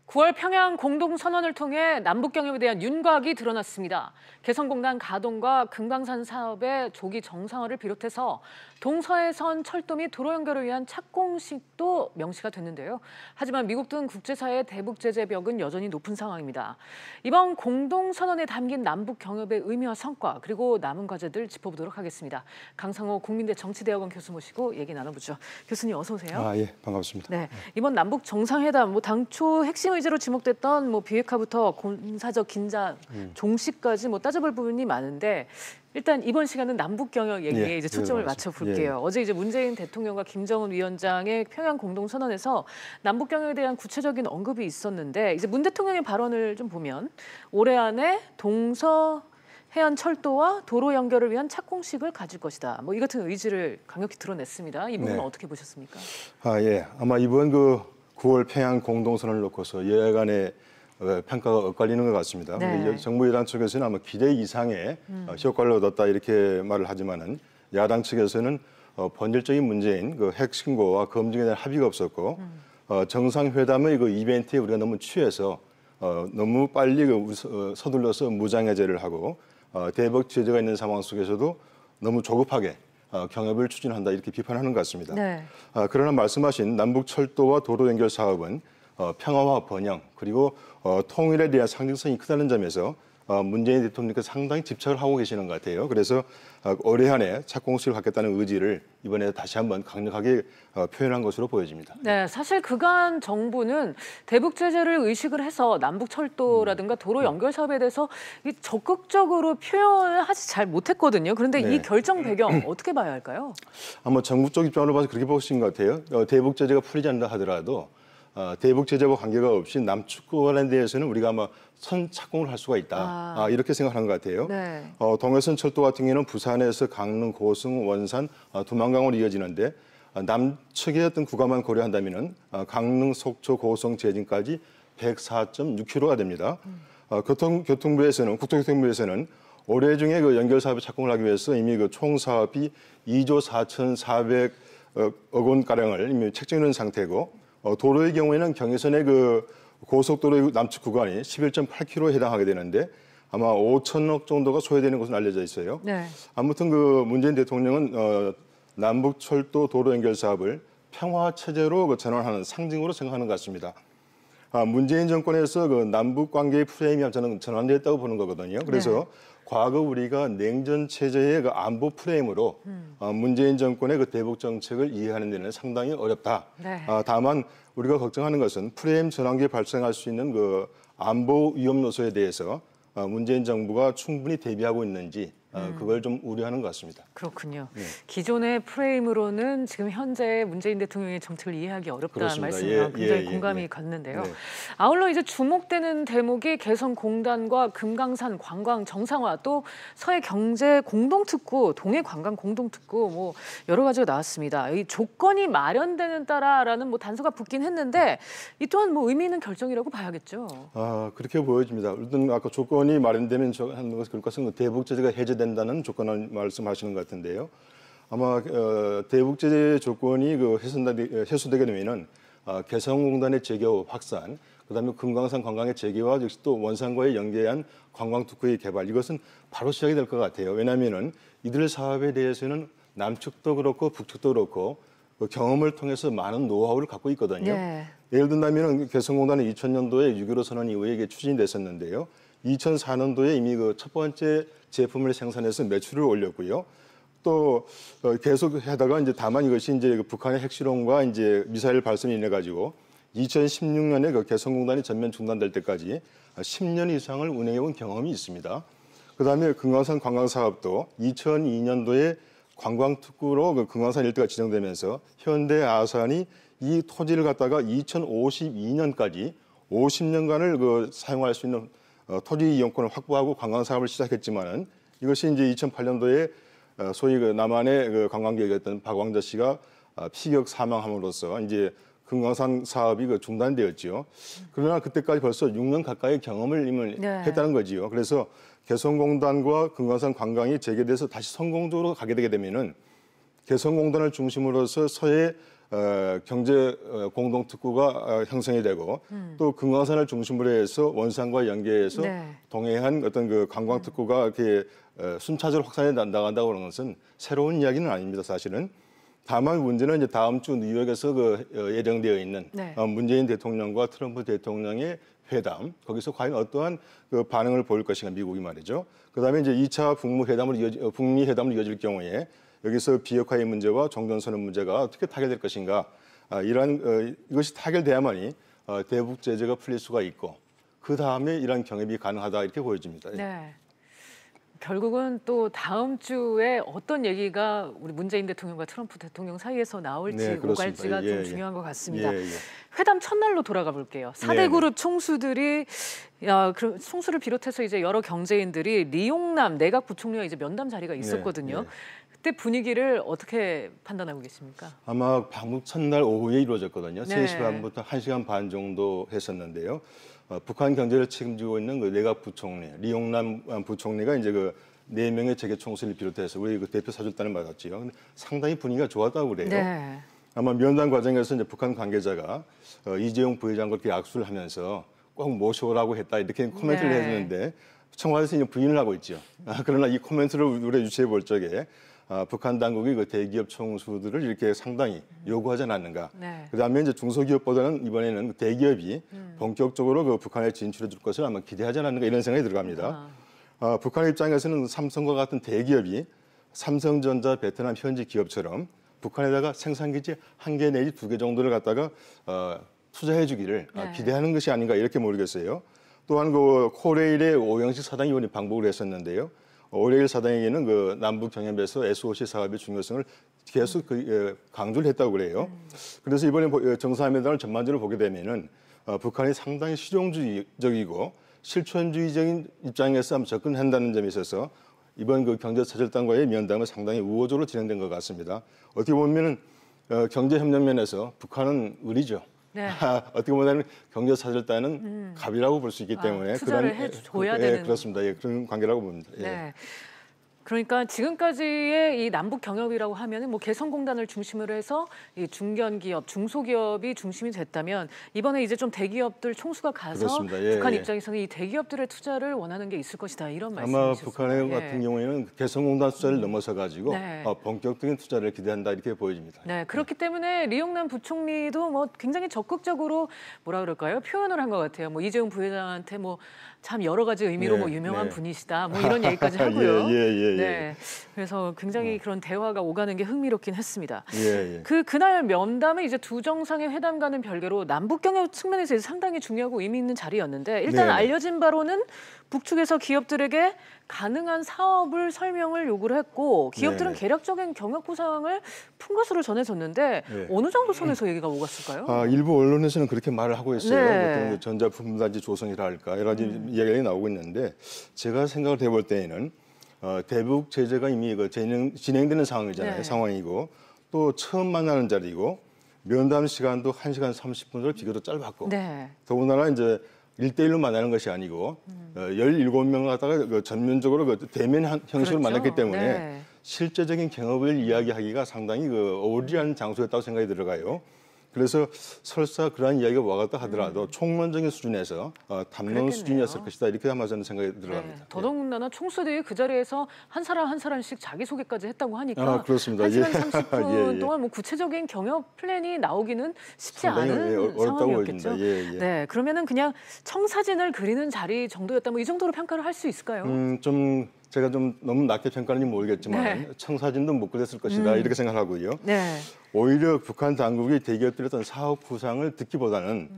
9월 평양 공동선언을 통해 남북경협에 대한 윤곽이 드러났습니다. 개성공단 가동과 금강산 사업의 조기 정상화를 비롯해서 동서해선 철도 및 도로 연결을 위한 착공식도 명시가 됐는데요. 하지만 미국 등 국제사회의 대북 제재 벽은 여전히 높은 상황입니다. 이번 공동선언에 담긴 남북경협의 의미와 성과 그리고 남은 과제들 짚어보도록 하겠습니다. 강상호 국민대 정치대학원 교수 모시고 얘기 나눠보죠. 교수님 어서 오세요. 예, 반갑습니다. 네, 이번 남북 정상회담 당초 핵심 의제로 지목됐던 비핵화부터 군사적 긴장 종식까지 따져볼 부분이 많은데 일단 이번 시간은 남북 경협 얘기에 이제 초점을 맞춰볼게요. 어제 이제 문재인 대통령과 김정은 위원장의 평양 공동선언에서 남북 경협에 대한 구체적인 언급이 있었는데 이제 문 대통령의 발언을 좀 보면 올해 안에 해안 철도와 도로 연결을 위한 착공식을 가질 것이다. 이 같은 의지를 강력히 드러냈습니다. 이 부분은 어떻게 보셨습니까? 아마 이번 9월 평양 공동선언을 놓고서 여야 간의 평가가 엇갈리는 것 같습니다. 네. 정부 여당 측에서는 아마 기대 이상의 효과를 얻었다 이렇게 말을 하지만은 야당 측에서는 본질적인 문제인 핵신고와 검증에 대한 합의가 없었고 정상회담의 이벤트에 우리가 너무 취해서 너무 빨리 서둘러서 무장해제를 하고 대북 제재가 있는 상황 속에서도 너무 조급하게 경협을 추진한다 이렇게 비판하는 것 같습니다. 네. 그러나 말씀하신 남북 철도와 도로 연결 사업은 평화와 번영 그리고 통일에 대한 상징성이 크다는 점에서 문재인 대통령께서 상당히 집착을 하고 계시는 것 같아요. 그래서 올해 안에 착공식을 갖겠다는 의지를 이번에 다시 한번 강력하게 표현한 것으로 보여집니다. 네, 사실 그간 정부는 대북 제재를 의식을 해서 남북 철도라든가 도로 연결 사업에 대해서 적극적으로 표현을 하지 잘 못했거든요. 그런데 이 결정 배경 어떻게 봐야 할까요? 아마 정부 쪽 입장으로 봐서 그렇게 보신 것 같아요. 대북 제재가 풀리지 않는다 하더라도 대북 제재와 관계가 없이 남측권에 대해서는 우리가 아마 선 착공을 할 수가 있다. 이렇게 생각하는 것 같아요. 네. 동해선 철도 같은 경우는 부산에서 강릉, 고성, 원산, 두만강으로 이어지는데 남측의 어떤 구간만 고려한다면은 강릉, 속초, 고성, 제진까지 104.6km가 됩니다. 국토교통부에서는 올해 중에 연결 사업에 착공을 하기 위해서 이미 총 사업이 2조 4,400억 원 가량을 이미 책정해 놓은 상태고. 도로의 경우에는 경의선의 고속도로의 남측 구간이 11.8km에 해당하게 되는데 아마 5천억 정도가 소요되는 것으로 알려져 있어요. 네. 아무튼 문재인 대통령은 남북 철도 도로 연결 사업을 평화 체제로 전환하는 상징으로 생각하는 것 같습니다. 문재인 정권에서 남북 관계의 프레임이 저는 전환됐다고 보는 거거든요. 그래서 과거 우리가 냉전 체제의 안보 프레임으로 문재인 정권의 대북 정책을 이해하는 데는 상당히 어렵다. 네. 다만 우리가 걱정하는 것은 프레임 전환기에 발생할 수 있는 안보 위험 요소에 대해서 문재인 정부가 충분히 대비하고 있는지 그걸 좀 우려하는 것 같습니다. 그렇군요. 기존의 프레임으로는 지금 현재 문재인 대통령의 정책을 이해하기 어렵다는 말씀이랑 굉장히 공감이 갔는데요. 네. 아울러 이제 주목되는 대목이 개성공단과 금강산 관광 정상화 또 서해 경제 공동특구, 동해 관광 공동특구 여러 가지가 나왔습니다. 이 조건이 마련되는 따라라는 단서가 붙긴 했는데 이 또한 의미 있는 결정이라고 봐야겠죠. 그렇게 보여집니다. 일단 아까 조건이 마련되면 하는 것은 대북 제재가 해제된다는 조건을 말씀하시는 것 같은데요. 아마 대북 제재 조건이 해소되게 되면은 개성공단의 재개업 확산, 그다음에 금강산 관광의 재개와 역시 또 원산과의 연계한 관광 특구의 개발 이것은 바로 시작이 될 것 같아요. 왜냐하면은 이들 사업에 대해서는 남측도 그렇고 북측도 그렇고 경험을 통해서 많은 노하우를 갖고 있거든요. 네. 예를 든다면 개성공단은 2000년도에 6.15 선언 이후에 이게 추진이 됐었는데요. 2004년도에 이미 첫 번째 제품을 생산해서 매출을 올렸고요. 또 계속 하다가 다만 이것이 북한의 핵실험과 미사일 발전이 인해 가지고 2016년에 개성공단이 전면 중단될 때까지 10년 이상을 운행해온 경험이 있습니다. 그다음에 금강산 관광 사업도 2002년도에 관광특구로 금강산 일대가 지정되면서 현대아산이 이 토지를 갖다가 2052년까지 50년간을 사용할 수 있는 토지 이용권을 확보하고 관광 사업을 시작했지만은 이것이 2008년도에 소위 남한의 관광객이었던 박광자 씨가 피격 사망함으로써 금강산 사업이 중단되었지요. 그러나 그때까지 벌써 6년 가까이 경험을 했다는 거지요. 그래서 개성공단과 금강산 관광이 재개돼서 다시 성공적으로 가게 되게 되면은 개성공단을 중심으로서 서해 경제 공동 특구가 형성이 되고 또 금강산을 중심으로 해서 원산과 연계해서 네. 동해안 어떤 그 관광 특구가 이렇게 순차적으로 확산해 나간다고 하는 것은 새로운 이야기는 아닙니다. 사실은. 다만 문제는 이제 다음 주 뉴욕에서 예정되어 있는 네. 문재인 대통령과 트럼프 대통령의 회담, 거기서 과연 어떠한 그 반응을 보일 것인가, 미국이 말이죠. 그다음에 이제 2차 북미 회담으로 이어질 경우에 여기서 비핵화의 문제와 종전선언 문제가 어떻게 타결될 것인가, 이것이 타결돼야만이 대북 제재가 풀릴 수가 있고 그 다음에 이러한 경협이 가능하다 이렇게 보여집니다. 네. 결국은 또 다음 주에 어떤 얘기가 우리 문재인 대통령과 트럼프 대통령 사이에서 나올지 네, 오갈지가 그렇습니다. 좀 중요한 것 같습니다. 예. 회담 첫날로 돌아가 볼게요. 4대 네, 그룹 총수들이 총수를 비롯해서 이제 여러 경제인들이 리용남 내각 부총리와 이제 면담 자리가 있었거든요. 네. 그때 분위기를 어떻게 판단하고 계십니까? 아마 방북 첫날 오후에 이루어졌거든요. 네. 3시 반부터 1시간 반 정도 했었는데요. 북한 경제를 책임지고 있는 그 내각 부총리, 리용남 부총리가 이제 그 4명의 재계 총수를 비롯해서 우리 그 대표 사절단을 맡았지요. 근데 상당히 분위기가 좋았다고 그래요. 네. 아마 면담 과정에서 이제 북한 관계자가 이재용 부회장과 이렇게 악수를 하면서 꼭 모셔오라고 했다 이렇게 코멘트를 네. 해주는데 청와대에서 이제 부인을 하고 있죠. 그러나 이 코멘트를 우리가 유추해 볼 적에 북한 당국이 그 대기업 총수들을 이렇게 상당히 요구하지 않았는가. 네. 그다음에 이제 중소기업보다는 이번에는 대기업이 본격적으로 그 북한에 진출해 줄 것을 아마 기대하지 않았는가 이런 생각이 들어갑니다. 북한 입장에서는 삼성과 같은 대기업이 삼성전자 베트남 현지 기업처럼 북한에다가 생산기지 1개 내지 2개 정도를 갖다가 투자해 주기를 네. 기대하는 것이 아닌가 이렇게 모르겠어요. 또한 그 코레일의 오영식 사장이 이번에 방북을 했었는데요. 오레일 사장에게는 그 남북 경협에서 SOC 사업의 중요성을 계속 강조를 했다고 그래요. 그래서 이번에 정상회담을 전반적으로 보게 되면은 북한이 상당히 실용주의적이고 실천주의적인 입장에서 한번 접근한다는 점에 있어서 이번 그 경제사절단과의 면담은 상당히 우호적으로 진행된 것 같습니다. 어떻게 보면은 경제협력 면에서 북한은 을이죠. 네. 어떻게 보면 경제사절단은 갑이라고 볼 수 있기 때문에 투자를 해줘야 되는. 그렇습니다. 그런 관계라고 봅니다. 네. 그러니까 지금까지의 이 남북 경협이라고 하면은 뭐 개성공단을 중심으로 해서 이 중견기업, 중소기업이 중심이 됐다면 이번에 이제 좀 대기업들 총수가 가서 그렇습니다. 북한 입장에서는 이 대기업들의 투자를 원하는 게 있을 것이다 이런 아마 말씀이셨어요. 북한의 같은 경우에는 개성공단 투자를 넘어서 가지고 네. 본격적인 투자를 기대한다 이렇게 보여집니다. 네, 그렇기 때문에 리용남 부총리도 뭐 굉장히 적극적으로 뭐라 그럴까요? 표현을 한 것 같아요. 뭐 이재용 부회장한테 뭐 참 여러 가지 의미로 네, 뭐 유명한 네. 분이시다. 뭐 이런 얘기까지 하고요. 예. 네, 그래서 굉장히 그런 대화가 오가는 게 흥미롭긴 했습니다. 예. 그날 면담은 이제 두 정상의 회담과는 별개로 남북 경협 측면에서 상당히 중요하고 의미 있는 자리였는데 일단 네. 알려진 바로는 북측에서 기업들에게 가능한 사업을 설명을 요구를 했고 기업들은 네. 개략적인 경협 구상을 푼 것으로 전해졌는데 네. 어느 정도 선에서 얘기가 오갔을까요? 일부 언론에서는 그렇게 말을 하고 있어요. 네. 어떤 전자품단지 조성이라 할까 여러 가지 이야기가 나오고 있는데 제가 생각을 해볼 때에는 대북 제재가 이미 진행되는 상황이잖아요. 네. 상황이고 또 처음 만나는 자리고 면담 시간도 1시간 30분으로 비교도 짧았고 네. 더군다나 이제 1대1로 만나는 것이 아니고 17명 갖다가 전면적으로 대면 형식으로 그렇죠. 만났기 때문에 네. 실제적인 경험을 이야기하기가 상당히 어울리는 장소였다고 생각이 들어가요. 그래서 설사 그러한 이야기가 와갔다 하더라도 총론적인 수준에서 담론 그랬겠네요. 수준이었을 것이다 이렇게 아마 저는 생각이 네. 들어갑니다. 더더군다나 총수들이 그 자리에서 한 사람씩 자기소개까지 했다고 하니까 그렇습니다. 1시간 예. 30분 예. 동안 뭐 구체적인 경협 플랜이 나오기는 쉽지 상당히 않은 어렵다고 상황이었겠죠. 보여집니다. 예. 네, 그러면은 그냥 청사진을 그리는 자리 정도였다면 이 정도로 평가를 할 수 있을까요? 제가 좀 너무 낮게 평가하는지 모르겠지만 네. 청사진도 못 그렸을 것이다 이렇게 생각하고요. 네. 오히려 북한 당국이 대기업들의 어떤 사업 구상을 듣기보다는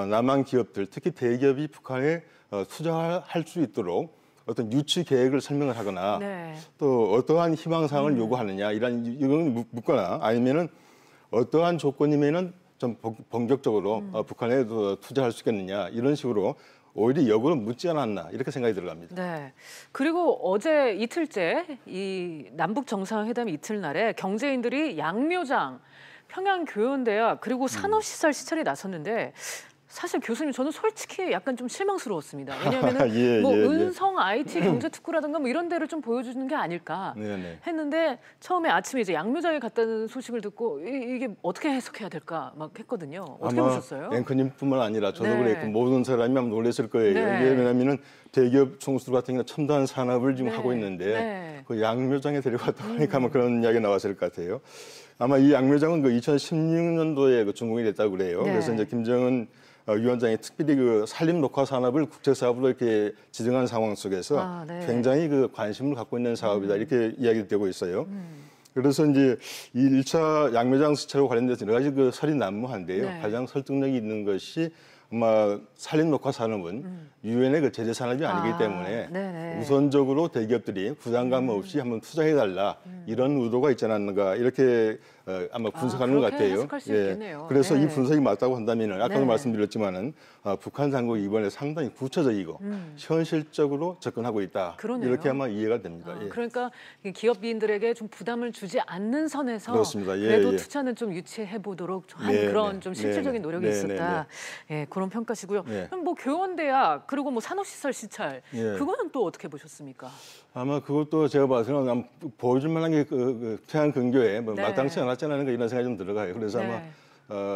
남한 기업들, 특히 대기업이 북한에 투자할 수 있도록 어떤 유치 계획을 설명을 하거나 네. 또 어떠한 희망사항을 요구하느냐 이런 묻거나 아니면은 어떠한 조건이면은 좀 본격적으로 북한에 투자할 수 있겠느냐 이런 식으로 오히려 역으로 묻지 않았나 이렇게 생각이 들어갑니다. 네. 그리고 어제 이틀째 이 남북 정상회담 이틀날에 경제인들이 양묘장, 평양교연대학 그리고 산업시설 시찰에 나섰는데 사실 교수님 저는 솔직히 약간 좀 실망스러웠습니다. 왜냐하면은 예, 뭐 예, 예. 은성 IT 경제특구라든가 뭐 이런 데를 좀 보여주는 게 아닐까 네네. 했는데 처음에 아침에 이제 양묘장에 갔다는 소식을 듣고 이게 어떻게 해석해야 될까 막 했거든요. 어떻게 아마 보셨어요? 앵커님뿐만 아니라 저도 네. 그랬고 모든 사람이 아마 놀랐을 거예요. 네. 이게 왜냐하면은 대기업 총수 같은 경우 첨단 산업을 지금 네. 하고 있는데 네. 그 양묘장에 데려갔다 보니까 아마 그런 이야기 나왔을 것 같아요. 아마 이 양묘장은 그 2016년도에 그 준공이 됐다고 그래요. 네. 그래서 이제 김정은 위원장이 특별히 그 산림 녹화 산업을 국제 사업으로 이렇게 지정한 상황 속에서 네. 굉장히 그 관심을 갖고 있는 사업이다 이렇게 이야기되고 있어요. 그래서 이제 이 1차 양묘장 수차로 관련돼서 여러 가지 그 설이 난무한데요. 네. 가장 설득력이 있는 것이 아마 산림 녹화 산업은 유엔의 그 제재 산업이 아니기 때문에 네네. 우선적으로 대기업들이 부담감 없이 한번 투자해달라 이런 의도가 있지 않았는가 이렇게 아마 분석하는 것 그렇게 같아요. 해석할 수 있겠네요. 그래서 네. 이 분석이 맞다고 한다면은 아까도 네. 말씀드렸지만은 북한 당국이 이번에 상당히 구체적이고 현실적으로 접근하고 있다. 그러네요. 이렇게 아마 이해가 됩니다. 예. 그러니까 기업인들에게 좀 부담을 주지 않는 선에서 그렇습니다. 예, 그래도 예. 투자는 좀 유치해 보도록 한 네, 그런 네. 좀 실질적인 네, 노력이 네, 있었다. 예, 그런 평가시고요. 네. 그럼 뭐 교원대학 그리고 뭐 산업시설 시찰 예. 그거는 또 어떻게 보셨습니까? 아마 그것도 제가 봐서는 보여줄 만한 게 태안 근교에 뭐 네. 마땅치 않았지 않은 가 이런 생각이 좀 들어가요. 그래서 네. 아마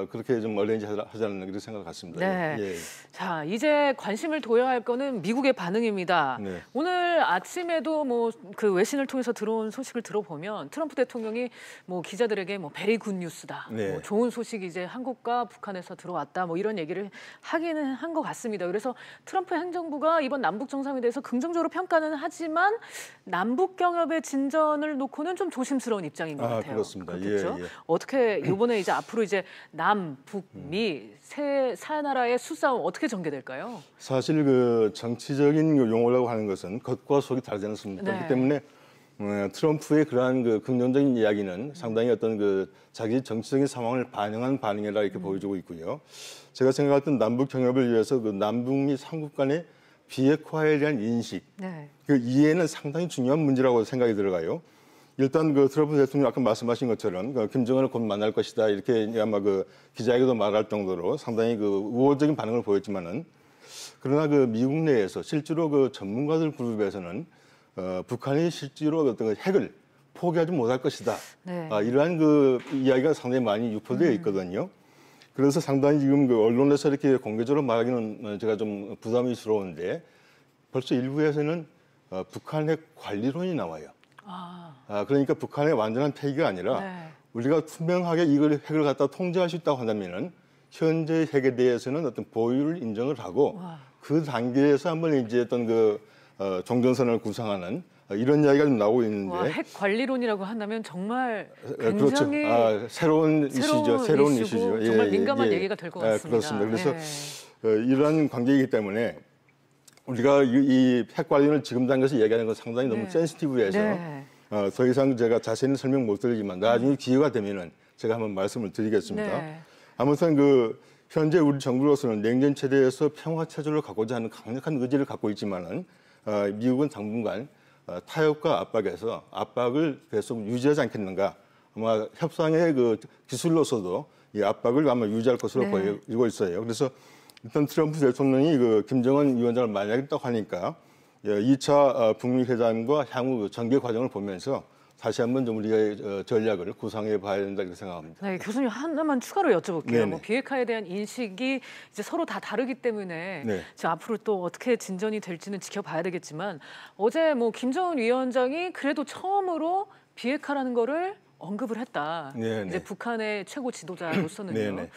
그렇게 좀 얼레인지 하지 않는 그런 생각 같습니다. 네. 예. 자, 이제 관심을 둬야 할 거는 미국의 반응입니다. 네. 오늘 아침에도 뭐 그 외신을 통해서 들어온 소식을 들어보면 트럼프 대통령이 뭐 기자들에게 뭐 베리 굿 뉴스다. 네. 뭐 좋은 소식이 이제 한국과 북한에서 들어왔다. 뭐 이런 얘기를 하기는 한 것 같습니다. 그래서 트럼프 행정부가 이번 남북 정상에 대해서 긍정적으로 평가는 하지만 남북 경협의 진전을 놓고는 좀 조심스러운 입장인 것 같아요. 그렇습니다. 그렇겠죠? 예, 예. 어떻게 이번에 이제 앞으로 이제 남, 북, 미 세 나라의 수싸움 어떻게 전개될까요? 사실 그 정치적인 용어라고 하는 것은 겉과 속이 다르지 않습니까? 네. 그렇기 때문에 트럼프의 그러한 그 긍정적인 이야기는 상당히 어떤 그 자기 정치적인 상황을 반영한 반응이라 이렇게 보여주고 있고요. 제가 생각할 때 남북 경협을 위해서 그 남북미 삼국 간의 비핵화에 대한 인식, 네. 그 이해는 상당히 중요한 문제라고 생각이 들어가요. 일단 그 트럼프 대통령 아까 말씀하신 것처럼 그 김정은을 곧 만날 것이다 이렇게 아마 그 기자에게도 말할 정도로 상당히 그 우호적인 반응을 보였지만은 그러나 그 미국 내에서 실제로 그 전문가들 그룹에서는 북한이 실제로 어떤 그 핵을 포기하지 못할 것이다. 네. 이러한 그 이야기가 상당히 많이 유포되어 있거든요. 그래서 상당히 지금 그 언론에서 이렇게 공개적으로 말하기는 제가 좀 부담스러운데 벌써 일부에서는 북한 핵 관리론이 나와요. 그러니까 북한의 완전한 폐기가 아니라 네. 우리가 투명하게 이걸 핵을 갖다 통제할 수 있다고 한다면은 현재 핵에 대해서는 어떤 보유를 인정을 하고 그 단계에서 한번 이제 어떤 그 종전선언을 구상하는 이런 이야기가 좀 나오고 있는데. 와, 핵 관리론이라고 한다면 정말 그렇죠. 굉장히 새로운 이슈죠. 새로운 이슈죠. 정말 민감한 얘기가 될 것 같습니다. 그렇습니다. 그래서 이러한 관계이기 때문에 우리가 이 핵 관리를 지금 단계에서 얘기하는 건 상당히 너무 센시티브해서 더 이상 제가 자세히 설명 못 드리지만 나중에 기회가 되면은 제가 한번 말씀을 드리겠습니다. 네. 아무튼 그 현재 우리 정부로서는 냉전 체제에서 평화 체제를 갖고자 하는 강력한 의지를 갖고 있지만은 미국은 당분간 타협과 압박에서 압박을 계속 유지하지 않겠는가. 아마 협상의 그 기술로서도 이 압박을 아마 유지할 것으로 보이고 있어요. 그래서 일단 트럼프 대통령이 그 김정은 위원장을 만나겠다고 하니까 2차 북미 회담과 향후 전개 과정을 보면서 다시 한번 좀 우리의 전략을 구상해 봐야 된다 이렇게 생각합니다. 네, 교수님 하나만 추가로 여쭤볼게요. 네네. 뭐 비핵화에 대한 인식이 이제 서로 다 다르기 때문에 네. 지금 앞으로 또 어떻게 진전이 될지는 지켜봐야 되겠지만 어제 뭐 김정은 위원장이 그래도 처음으로 비핵화라는 거를 언급을 했다. 네네. 이제 북한의 최고 지도자로서는요. 네네.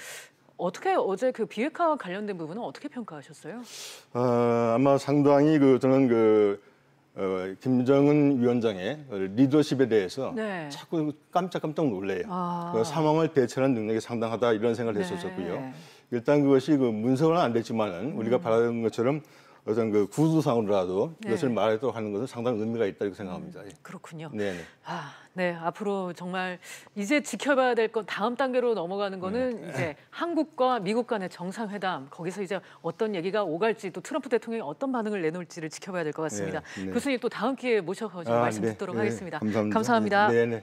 어떻게 어제 그 비핵화와 관련된 부분은 어떻게 평가하셨어요? 아마 상당히 저는 김정은 위원장의 리더십에 대해서 네. 자꾸 깜짝깜짝 놀래요. 그 상황을 대처하는 능력이 상당하다 이런 생각을 했었고요. 일단 그것이 문서는 안 됐지만은 우리가 바라는 것처럼 어떤 그 구두상으로라도 이것을 말하도록 하는 것은 상당히 의미가 있다 이렇게 생각합니다. 그렇군요. 네네. 네, 앞으로 정말 이제 지켜봐야 될 건 다음 단계로 넘어가는 거는 이제 한국과 미국 간의 정상회담 거기서 이제 어떤 얘기가 오갈지 또 트럼프 대통령이 어떤 반응을 내놓을지를 지켜봐야 될 것 같습니다. 네. 교수님 또 다음 기회에 모셔서 말씀 듣도록 하겠습니다. 감사합니다. 감사합니다. 네네.